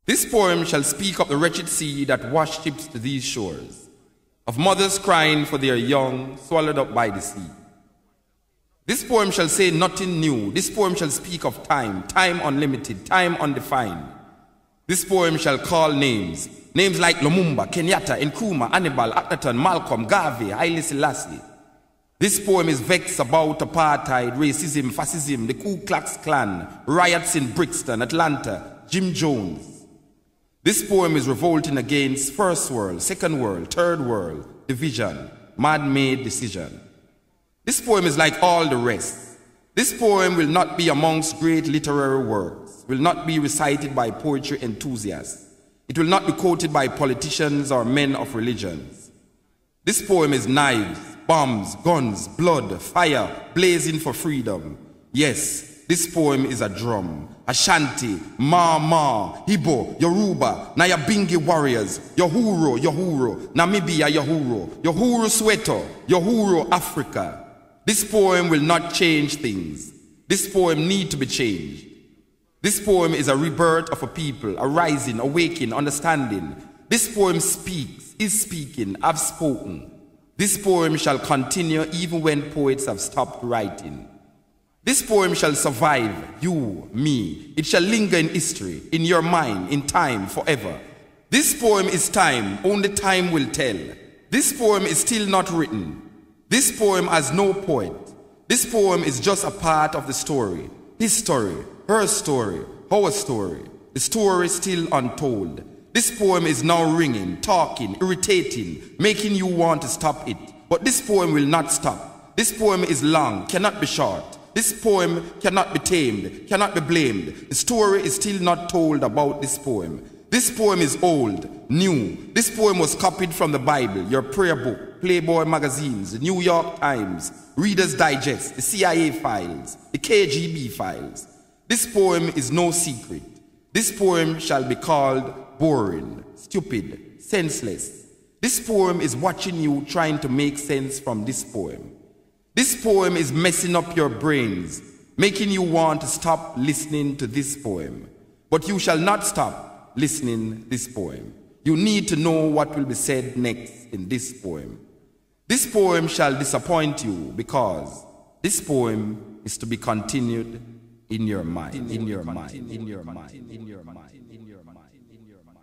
This poem shall speak of the wretched sea that washed ships to these shores, of mothers crying for their young swallowed up by the sea. This poem shall say nothing new. This poem shall speak of time, time unlimited, time undefined. This poem shall call names, names like Lumumba, Kenyatta, Nkrumah, Hannibal, Akhenaton, Malcolm, Garvey, Haile Selassie. This poem is vexed about apartheid, racism, fascism, the Ku Klux Klan, riots in Brixton, Atlanta, Jim Jones. This poem is revolting against first world, second world, third world, division, man-made decision. This poem is like all the rest. This poem will not be amongst great literary works, will not be recited by poetry enthusiasts. It will not be quoted by politicians or men of religions. This poem is knives, bombs, guns, blood, fire, blazing for freedom. Yes, this poem is a drum. Ashanti, Ma, Igbo, Yoruba, Nyabingi warriors, Yohuro, Namibia, Yohuro Soweto, Yohuro Africa. This poem will not change things. This poem needs to be changed. This poem is a rebirth of a people, a rising, awakening, understanding. This poem speaks, is speaking, have spoken. This poem shall continue even when poets have stopped writing. This poem shall survive, you, me. It shall linger in history, in your mind, in time, forever. This poem is time, only time will tell. This poem is still not written. This poem has no poet. This poem is just a part of the story. His story, her story, our story. The story still untold. This poem is now ringing, talking, irritating, making you want to stop it. But this poem will not stop. This poem is long, cannot be short. This poem cannot be tamed, cannot be blamed. The story is still not told about this poem. This poem is old, new. This poem was copied from the Bible, your prayer book, Playboy magazines, the New York Times, Reader's Digest, the CIA files, the KGB files. This poem is no secret. This poem shall be called boring, stupid, senseless. This poem is watching you trying to make sense from this poem. This poem is messing up your brains, making you want to stop listening to this poem. But you shall not stop listening to this poem. You need to know what will be said next in this poem. This poem shall disappoint you because this poem is to be continued in your mind, in your mind, in your mind, in your mind, in your mind, in your mind.